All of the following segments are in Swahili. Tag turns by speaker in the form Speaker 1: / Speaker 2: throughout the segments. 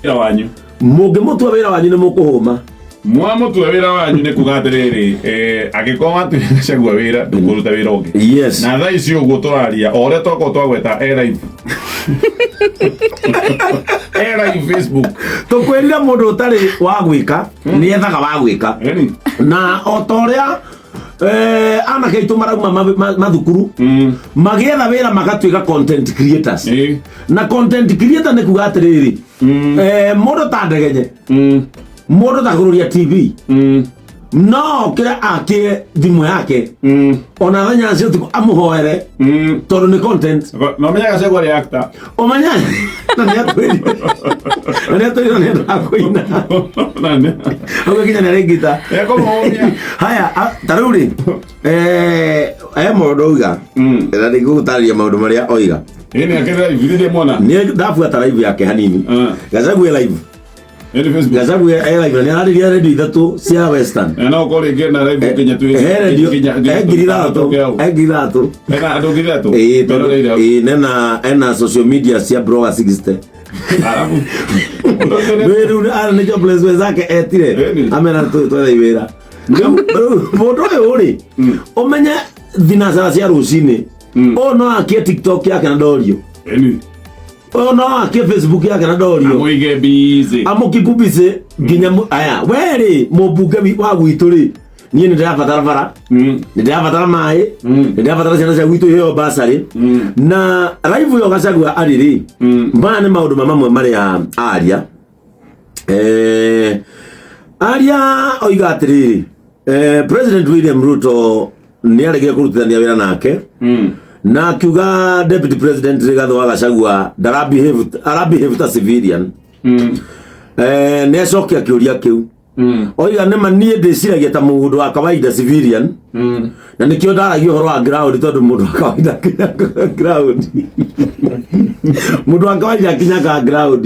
Speaker 1: wĩra wanyu
Speaker 2: mũngĩmũtua wĩra wanyu nĩ mũkũhũma
Speaker 1: mwamutua wĩra wanyu nĩ kuga atĩrĩrĩ angĩkorwo watuire Gachagua wĩra ndũkũruta wĩra ũngĩ
Speaker 2: yes
Speaker 1: na thaa ici ũguo tũraria o ũrĩa twakorwo twagweta live live Facebook
Speaker 2: tũkwĩrire mũndũ ũtarĩ wa gwĩka nĩ ethaga wa gwĩka na o ta ũrĩa anake aitũ marauma mathukuru magĩetha wĩra magatuĩka content creators na content creator nĩ kuga atĩrĩrĩ mũndũ ta Ndegenye mũndũ ta Kururia TV no kĩrĩa akie thimũ yake ona thenya cio tuko amũhoere tondũ nĩ content
Speaker 1: no menyaga Gachagua arĩ actor
Speaker 2: omanya na nĩ atũire nĩ ndakũina ũgĩkinya nĩ rĩngita haya ta rĩu rĩ mũndũ oiga na nĩngũgũtarĩria maũndũ marĩa oiga nĩ ndabuata live yake hanini Gachagua live Gachagua live ni ararĩria radio ithatũ cia Western
Speaker 1: no ko rĩngĩ na live kinya tu
Speaker 2: ena social media cia Blower 60 wewe ana jobless wenzake etire amena twetha iwĩra mũndũ ũyũ rĩ ũmenye thinacara cia rũcinĩ o no akie TikTok yake na ndorio o no akie Facebook yake na ndorio
Speaker 1: amuige busy
Speaker 2: amukipu busy nginya aya weri mũmbunge wa gwitũ rĩ niĩ nĩ ndĩrabatara bara nĩ ndĩrabatara maĩ nĩ ndĩrabatara ciana cia gwitũ iheo basarĩ na live yo Gachagua arĩ rĩ maya nĩ maũndũ mamwe marĩa aria oiga atĩrĩrĩ President William Ruto nĩ aregire kũrutithania wĩra nake na akiuga Deputy President Rigathi wa Gachagua arabehave ta civilian nĩ acokia kĩũria kĩu oiga nĩma niĩ ndĩciragia ta mũndũ wa kawaida civilian na nĩkĩo ndaragia ũhoro wa ground tondũ mũndũ wa kawaida ground mũndũ wa kawaida kinyaga ground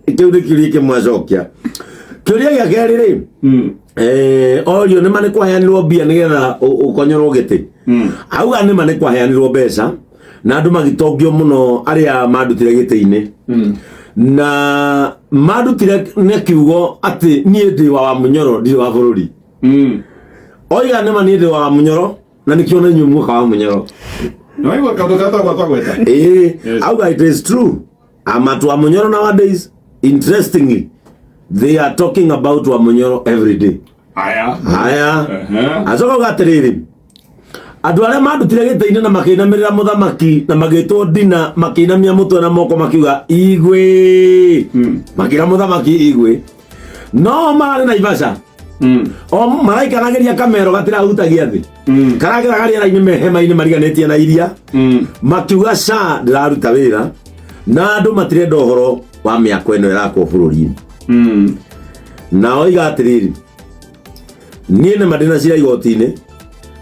Speaker 2: kĩu nĩ kĩũria kĩmwe acokia kĩũria gĩa kerĩ rĩ orio nĩma nĩ kwaheanirwo mbia nĩgetha ũkonyorwo gĩtĩ auga nĩma nĩ kwaheanirwo mbeca na andũ magĩtongio mũno arĩa mandutire gĩtĩ-inĩ na mandutire nĩ kiugo atĩ niĩ ndĩ wa Wamunyoro ndirĩ wa bũrũri oiga nĩma niĩ ndĩ wa Wamunyoro na nĩkĩo na inyuĩ muoka Wamunyoro auga it is true I'm at Wamunyoro nowadays. Interestingly, they are talking about Wamunyoro every day. Aya acoka gatiriri andu aria mandutire gĩtĩ-inĩ na makĩinamĩrĩra mũthamaki na magĩtwo dina makĩinamia mũtwe na moko makiuga igwe makĩra mũthamaki igwe no marĩ Naivasha o maraikanagĩria kamero gatirahutagia thĩ karageraga rĩera-inĩ mehema-inĩ mariganĩtie na iria makiuga ca ndĩraruta wĩra na andũ matirenda ũhoro wa mĩako ĩno ĩrakwo bũrũri-inĩ na oiga atĩrĩrĩ niĩ nĩ madina cira igoti-inĩ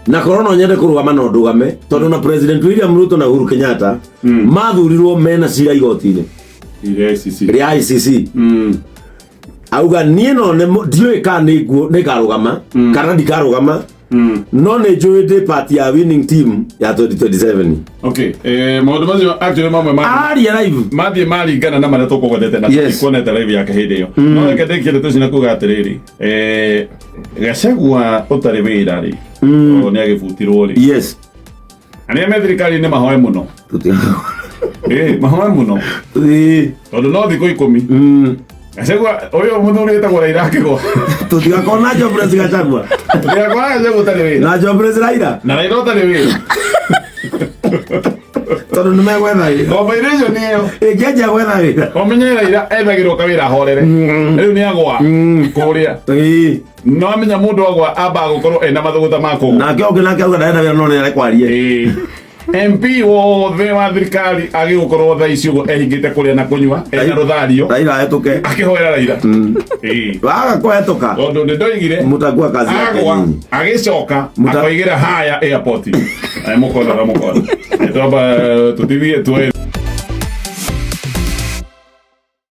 Speaker 2: na korona nyende kũrũgama na ndũgame tondũ na President William Ruto na Uhuru Kenyatta mathurirwo mena cira igoti-inĩ rĩa ICC auga niĩ no ndiũĩ kana nĩ karũgama kana ndikarũgama no nĩ njũĩ ndĩ part ya winning team ya 2027.
Speaker 1: Okay, maũndũ macio actually mamwe
Speaker 2: aria live
Speaker 1: mathiĩ maringana na marĩa tũkũgwetete na tũkuonete live yake hĩndĩ ĩyo no reke ndĩkĩre tũcina kuga atĩrĩrĩ Gachagua ũtarĩ wĩra rĩ o nĩ agĩbutirwo rĩ
Speaker 2: yes
Speaker 1: arĩa me thirikari-inĩ mahoe mũno mahoe mũno tondũ no thikũ 10 Gachagua ũyũ mũthuri wĩtagwo Raila akĩgwa
Speaker 2: tũtigakona jobless Gachagua
Speaker 1: tũtigakona Gachagua ũtarĩ wĩra
Speaker 2: na jobless Raila
Speaker 1: na Raila ũtarĩ wĩra
Speaker 2: tondũ nĩ megwetha wĩra
Speaker 1: combination nĩyo
Speaker 2: ĩngĩanjia gwetha wĩra
Speaker 1: omenye Raila ethagĩrwo kawĩra horere rĩu nĩ agwa kũrĩa no amenya mũndũ agwa ambaga gũkorwo ena mathũgũta ma kũgwa
Speaker 2: nake ũngĩ nake auga ndarenda wĩra no nĩ arekwarie
Speaker 1: MP wothe wa thirikari agĩgũkorwo thaa ici ũguo ehingĩte kũrĩa na kũnyua ena rũthario
Speaker 2: Raila ahĩtũke
Speaker 1: akĩhoera Raila
Speaker 2: waga kũhetũka
Speaker 1: tondũ nĩ ndoigire
Speaker 2: mũtagua kazi yake
Speaker 1: agĩcoka akoigĩra haya airport mũkona tũtithie tuwe